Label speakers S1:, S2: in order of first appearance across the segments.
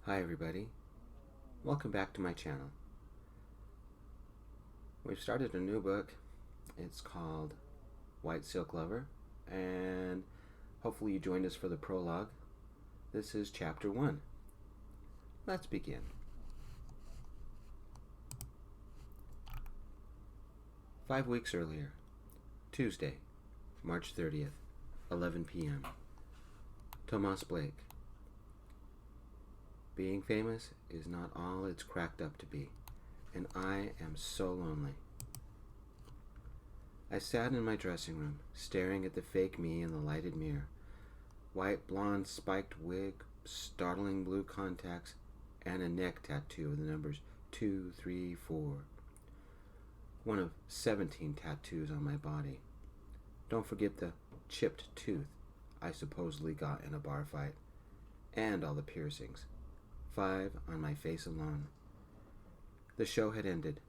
S1: Hi everybody, welcome back to my channel. We've started a new book. It's called White Silk Lover, and hopefully you joined us for the prologue. This is chapter 1. Let's begin. Five weeks earlier, Tuesday, March 30th, 11 p.m. Tomas Blake. Being famous is not all it's cracked up to be, and I am so lonely. I sat in my dressing room, staring at the fake me in the lighted mirror. White blonde spiked wig, startling blue contacts, and a neck tattoo of the numbers 2, 3, 4. One of 17 tattoos on my body. Don't forget the chipped tooth I supposedly got in a bar fight, and all the piercings. 5 on my face alone. The show had ended.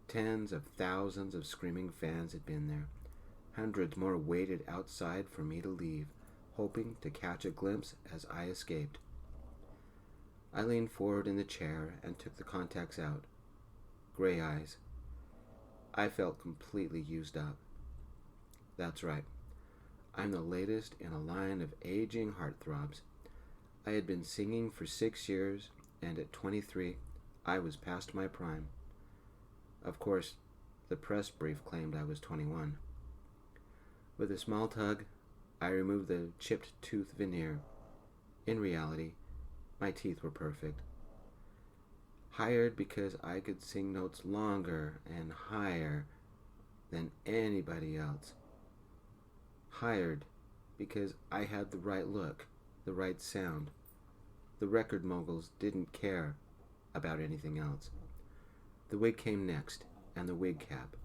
S1: Tens of thousands of screaming fans had been there. Hundreds more waited outside for me to leave, hoping to catch a glimpse as I escaped. I leaned forward in the chair and took the contacts out. Gray eyes. I felt completely used up. That's right. I'm the latest in a line of aging heartthrobs. I had been singing for 6 years, and at 23, I was past my prime. Of course, the press brief claimed I was 21. With a small tug, I removed the chipped tooth veneer. In reality, my teeth were perfect. Hired because I could sing notes longer and higher than anybody else. Hired because I had the right look, the right sound. The record moguls didn't care about anything else. The wig came next, and the wig cap.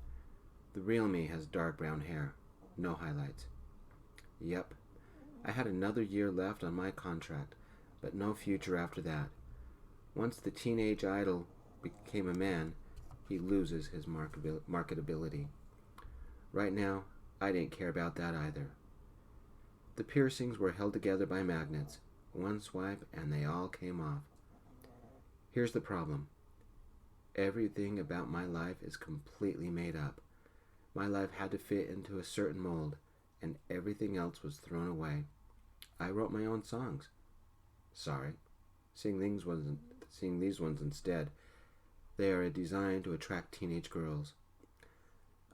S1: The real me has dark brown hair, no highlights. Yep, I had another year left on my contract, but no future after that. Once the teenage idol became a man, he loses his marketability. Right now, I didn't care about that either. The piercings were held together by magnets. One swipe and they all came off. Here's the problem. Everything about my life is completely made up. My life had to fit into a certain mold, and everything else was thrown away. I wrote my own songs. Sorry, sing these ones instead. They are designed to attract teenage girls.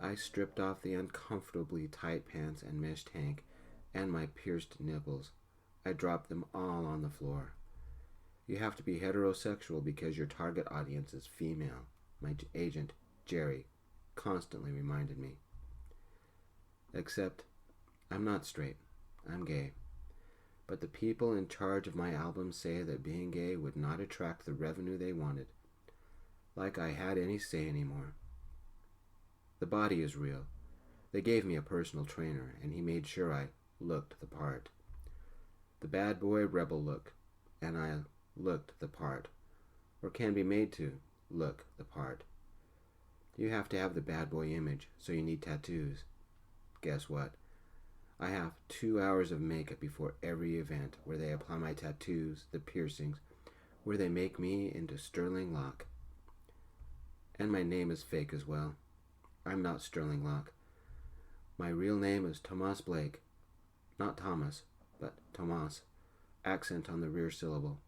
S1: I stripped off the uncomfortably tight pants and mesh tank, and my pierced nipples. I dropped them all on the floor. You have to be heterosexual because your target audience is female, my agent, Jerry, constantly reminded me. Except, I'm not straight. I'm gay. But the people in charge of my album say that being gay would not attract the revenue they wanted. Like I had any say anymore. The body is real. They gave me a personal trainer, and he made sure I looked the part. The bad boy rebel look, and I looked the part, or can be made to look the part. You have to have the bad boy image, so you need tattoos. Guess what? I have 2 hours of makeup before every event, where they apply my tattoos, the piercings, where they make me into Stirling Lock. And my name is fake as well. I'm not Stirling Lock. My real name is Tomas Blake. Not Thomas, but Tomas. Accent on the rear syllable.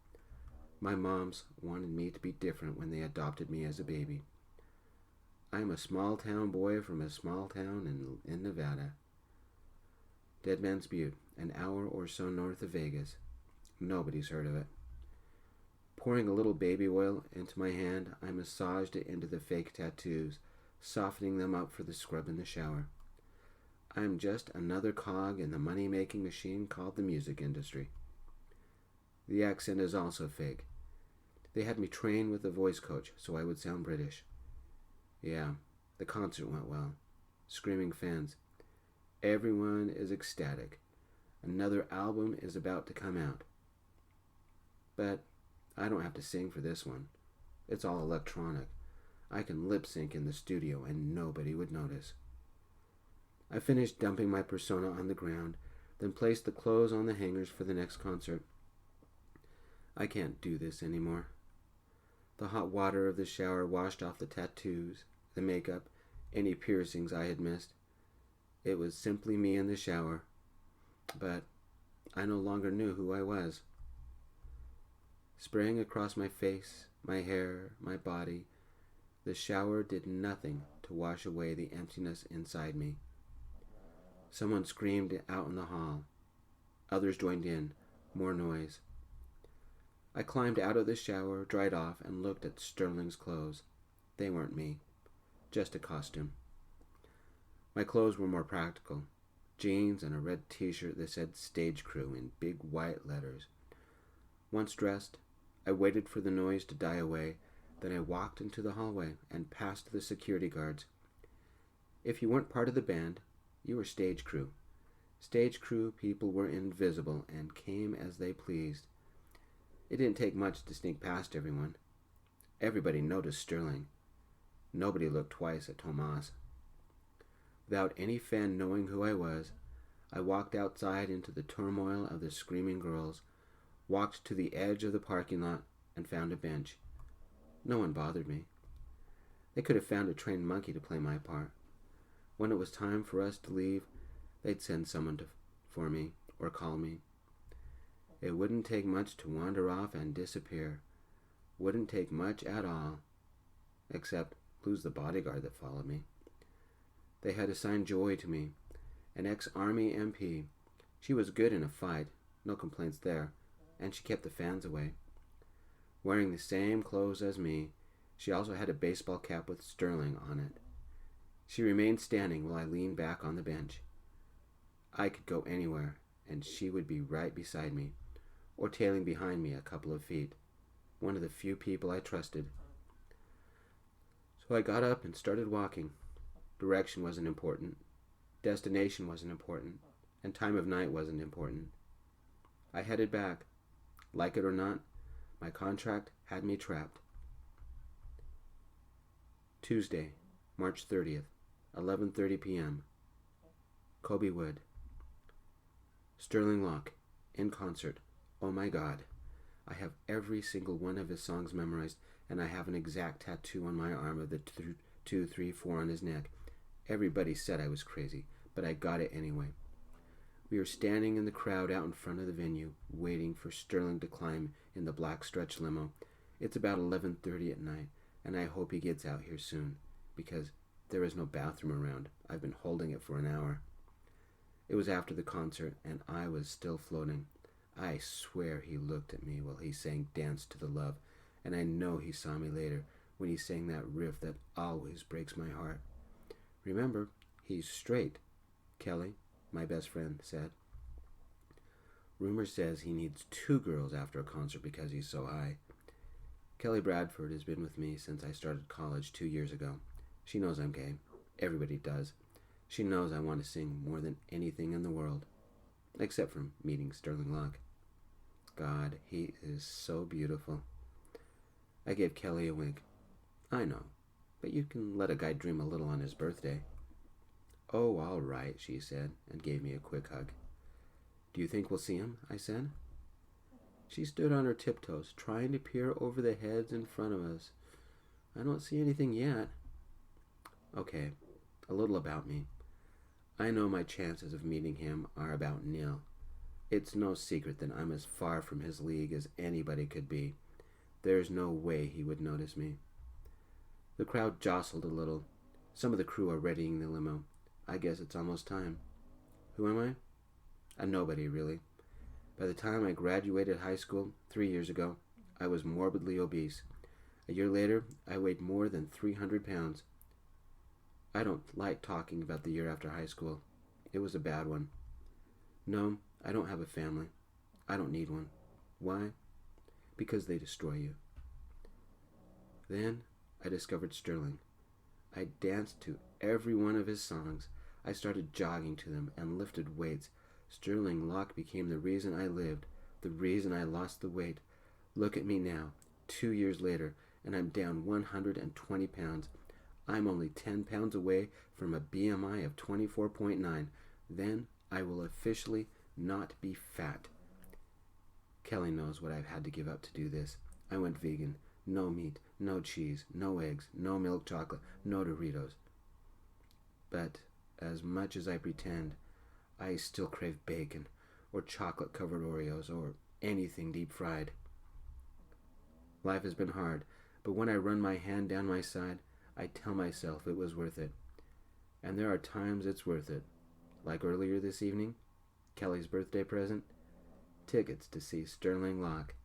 S1: My moms wanted me to be different when they adopted me as a baby. I'm a small town boy from a small town in Nevada. Dead Man's Butte, an hour or so north of Vegas. Nobody's heard of it. Pouring a little baby oil into my hand, I massaged it into the fake tattoos, softening them up for the scrub in the shower. I'm just another cog in the money-making machine called the music industry. The accent is also fake. They had me train with a voice coach so I would sound British. Yeah, the concert went well. Screaming fans. Everyone is ecstatic. Another album is about to come out. But I don't have to sing for this one. It's all electronic. I can lip sync in the studio and nobody would notice. I finished dumping my persona on the ground, then placed the clothes on the hangers for the next concert. I can't do this anymore. The hot water of the shower washed off the tattoos, the makeup, any piercings I had missed. It was simply me in the shower, but I no longer knew who I was. Spraying across my face, my hair, my body, the shower did nothing to wash away the emptiness inside me. Someone screamed out in the hall. Others joined in, more noise. I climbed out of the shower, dried off, and looked at Stirling's clothes. They weren't me, just a costume. My clothes were more practical. Jeans and a red t-shirt that said Stage Crew in big white letters. Once dressed, I waited for the noise to die away, then I walked into the hallway and past the security guards. If you weren't part of the band, you were stage crew. Stage crew people were invisible and came as they pleased. It didn't take much to sneak past everyone. Everybody noticed Stirling. Nobody looked twice at Tomas. Without any fan knowing who I was, I walked outside into the turmoil of the screaming girls, walked to the edge of the parking lot, and found a bench. No one bothered me. They could have found a trained monkey to play my part. When it was time for us to leave, they'd send someone for me or call me. It wouldn't take much to wander off and disappear. Wouldn't take much at all, except lose the bodyguard that followed me. They had assigned Joy to me, an ex-Army MP. She was good in a fight, no complaints there, and she kept the fans away. Wearing the same clothes as me, she also had a baseball cap with Stirling on it. She remained standing while I leaned back on the bench. I could go anywhere, and she would be right beside me, or tailing behind me a couple of feet, one of the few people I trusted. So I got up and started walking. Direction wasn't important, destination wasn't important, and time of night wasn't important. I headed back. Like it or not, my contract had me trapped. Tuesday, March 30th, 11:30 p.m. Kobe Wood. Stirling Lock, in concert. Oh my God. I have every single one of his songs memorized, and I have an exact tattoo on my arm of the 2, 3, 4 on his neck. Everybody said I was crazy, but I got it anyway. We were standing in the crowd out in front of the venue, waiting for Stirling to climb in the black stretch limo. It's about 11:30 at night, and I hope he gets out here soon, because there is no bathroom around. I've been holding it for an hour. It was after the concert, and I was still floating. I swear he looked at me while he sang Dance to the Love, and I know he saw me later when he sang that riff that always breaks my heart. Remember, he's straight, Kelly, my best friend, said. Rumor says he needs 2 girls after a concert because he's so high. Kelly Bradford has been with me since I started college 2 years ago. She knows I'm gay. Everybody does. She knows I want to sing more than anything in the world, except from meeting Stirling Lock. God, he is so beautiful. I gave Kelly a wink. I know, but you can let a guy dream a little on his birthday. Oh, all right, she said, and gave me a quick hug. Do you think we'll see him? I said. She stood on her tiptoes, trying to peer over the heads in front of us. I don't see anything yet. Okay, a little about me. I know my chances of meeting him are about nil. It's no secret that I'm as far from his league as anybody could be. There's no way he would notice me. The crowd jostled a little. Some of the crew are readying the limo. I guess it's almost time. Who am I? A nobody, really. By the time I graduated high school 3 years ago, I was morbidly obese. A year later, I weighed more than 300 pounds. I don't like talking about the year after high school. It was a bad one. No, I don't have a family. I don't need one. Why? Because they destroy you. Then I discovered Stirling. I danced to every one of his songs. I started jogging to them and lifted weights. Stirling Lock became the reason I lived, the reason I lost the weight. Look at me now, 2 years later, and I'm down 120 pounds. I'm only 10 pounds away from a BMI of 24.9. Then I will officially not be fat. Kelly knows what I've had to give up to do this. I went vegan. No meat, no cheese, no eggs, no milk chocolate, no Doritos. But as much as I pretend, I still crave bacon, or chocolate-covered Oreos, or anything deep-fried. Life has been hard, but when I run my hand down my side, I tell myself it was worth it. And there are times it's worth it. Like earlier this evening, Kelly's birthday present, tickets to see Stirling Lock.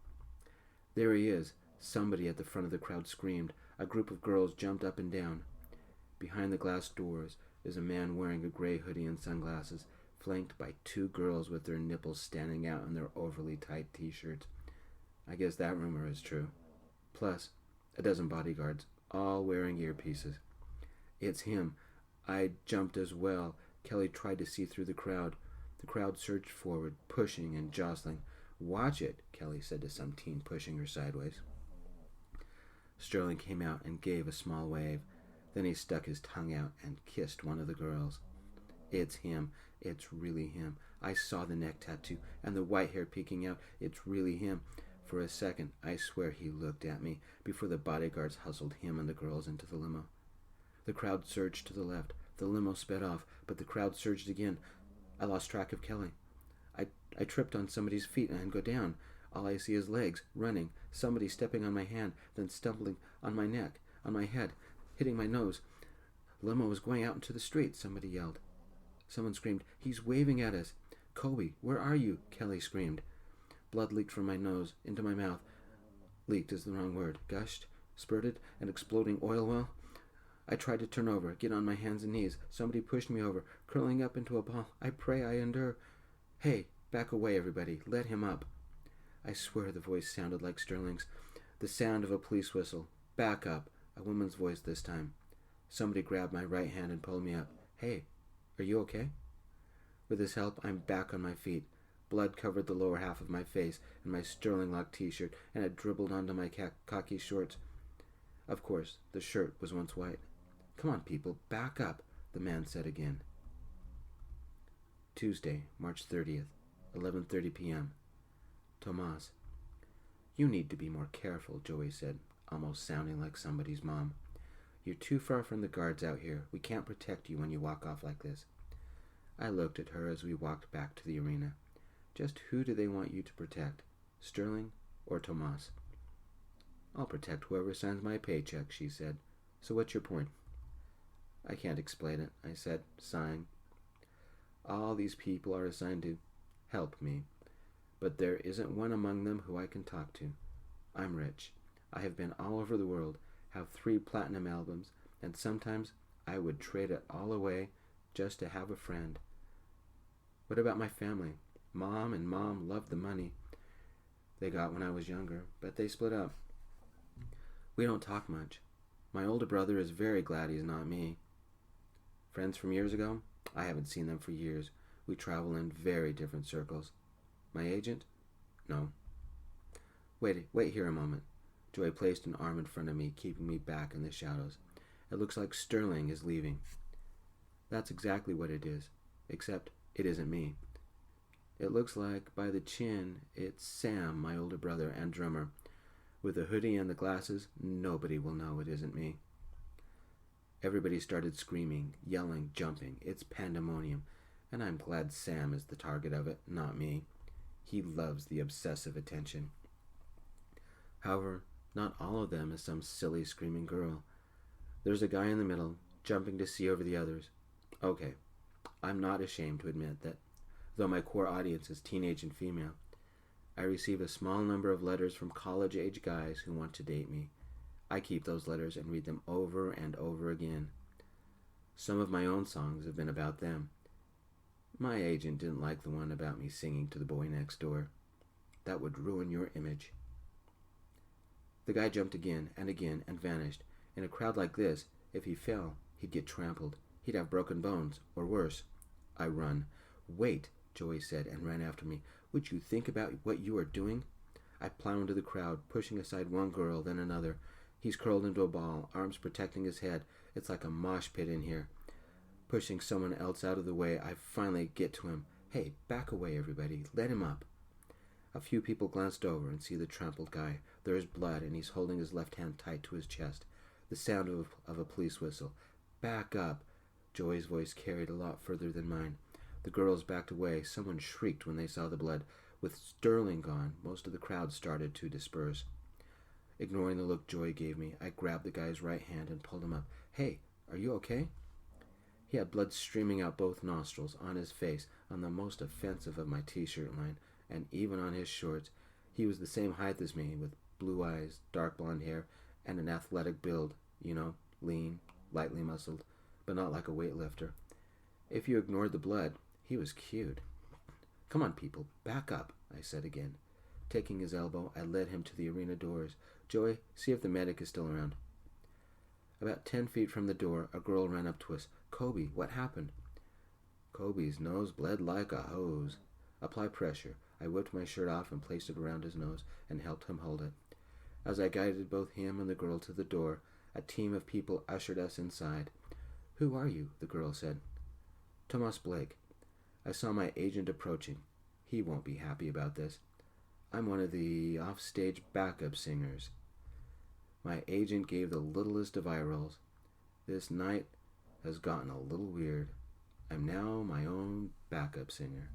S1: There he is. Somebody at the front of the crowd screamed. A group of girls jumped up and down. Behind the glass doors is a man wearing a gray hoodie and sunglasses, flanked by two girls with their nipples standing out in their overly tight t-shirts. I guess that rumor is true. Plus, a dozen bodyguards, all wearing earpieces. It's him. I jumped as well. Kelly tried to see through the crowd. The crowd surged forward, pushing and jostling. "Watch it," Kelly said to some teen pushing her sideways. Stirling came out and gave a small wave. Then he stuck his tongue out and kissed one of the girls. It's him. It's really him. I saw the neck tattoo and the white hair peeking out. It's really him. For a second, I swear he looked at me before the bodyguards hustled him and the girls into the limo. The crowd surged to the left. The limo sped off, but the crowd surged again. I lost track of Kelly. I tripped on somebody's feet and go down. All I see is legs, running, somebody stepping on my hand, then stumbling on my neck, on my head, hitting my nose. The limo was going out into the street, somebody yelled. Someone screamed, "He's waving at us." "Kobe, where are you?" Kelly screamed. Blood leaked from my nose, into my mouth. Leaked is the wrong word. Gushed, spurted, an exploding oil well. I tried to turn over, get on my hands and knees. Somebody pushed me over, curling up into a ball. I pray I endure. "Hey, back away, everybody. Let him up." I swear the voice sounded like Stirling's. The sound of a police whistle. "Back up." A woman's voice this time. Somebody grabbed my right hand and pulled me up. "Hey, are you okay?" With his help, I'm back on my feet. Blood covered the lower half of my face and my Stirling Lock t-shirt, and it dribbled onto my khaki shorts. Of course, the shirt was once white. "Come on, people, back up," the man said again. Tuesday, March 30th, 11:30 p.m. Tomas. "You need to be more careful," Joey said, almost sounding like somebody's mom. "You're too far from the guards out here. We can't protect you when you walk off like this." I looked at her as we walked back to the arena. Just who do they want you to protect? Stirling or Tomas? "I'll protect whoever signs my paycheck," she said. "So what's your point?" "I can't explain it," I said, sighing. "All these people are assigned to help me, but there isn't one among them who I can talk to. I'm rich. I have been all over the world, have 3 platinum albums, and sometimes I would trade it all away just to have a friend. What about my family? Mom loved the money they got when I was younger, but they split up. We don't talk much. My older brother is very glad he's not me. Friends from years ago? I haven't seen them for years. We travel in very different circles. My agent? No." Wait here a moment." Joy placed an arm in front of me, keeping me back in the shadows. "It looks like Stirling is leaving." "That's exactly what it is, except it isn't me. It looks like, by the chin, it's Sam, my older brother and drummer. With the hoodie and the glasses, nobody will know it isn't me." Everybody started screaming, yelling, jumping. It's pandemonium, and I'm glad Sam is the target of it, not me. He loves the obsessive attention. However, not all of them is some silly screaming girl. There's a guy in the middle, jumping to see over the others. Okay, I'm not ashamed to admit that, though my core audience is teenage and female, I receive a small number of letters from college-age guys who want to date me. I keep those letters and read them over and over again. Some of my own songs have been about them. My agent didn't like the one about me singing to the boy next door. That would ruin your image. The guy jumped again and vanished. In a crowd like this, if he fell, he'd get trampled. He'd have broken bones, or worse. I run. "Wait," Joey said, and ran after me. "Would you think about what you are doing?" I plow into the crowd, pushing aside one girl, then another. He's curled into a ball, arms protecting his head. It's like a mosh pit in here. Pushing someone else out of the way, I finally get to him. "Hey, back away, everybody. Let him up." A few people glanced over and see the trampled guy. There is blood, and he's holding his left hand tight to his chest. The sound of a police whistle. "Back up!" Joey's voice carried a lot further than mine. The girls backed away. Someone shrieked when they saw the blood. With Stirling gone, most of the crowd started to disperse. Ignoring the look Joy gave me, I grabbed the guy's right hand and pulled him up. "Hey, are you okay?" He had blood streaming out both nostrils, on his face, on the most offensive of my t-shirt line, and even on his shorts. He was the same height as me, with blue eyes, dark blonde hair, and an athletic build, lean, lightly muscled, but not like a weightlifter. If you ignored the blood, he was cute. "Come on, people, back up," I said again. Taking his elbow, I led him to the arena doors. "Joey, see if the medic is still around." About 10 feet from the door, a girl ran up to us. "Kobe, what happened?" Kobe's nose bled like a hose. Apply pressure. I whipped my shirt off and placed it around his nose and helped him hold it. As I guided both him and the girl to the door, a team of people ushered us inside. "Who are you?" the girl said. "Tomas Blake." I saw my agent approaching. He won't be happy about this. "I'm one of the off-stage backup singers." My agent gave the littlest of eye rolls. "This night has gotten a little weird. I'm now my own backup singer."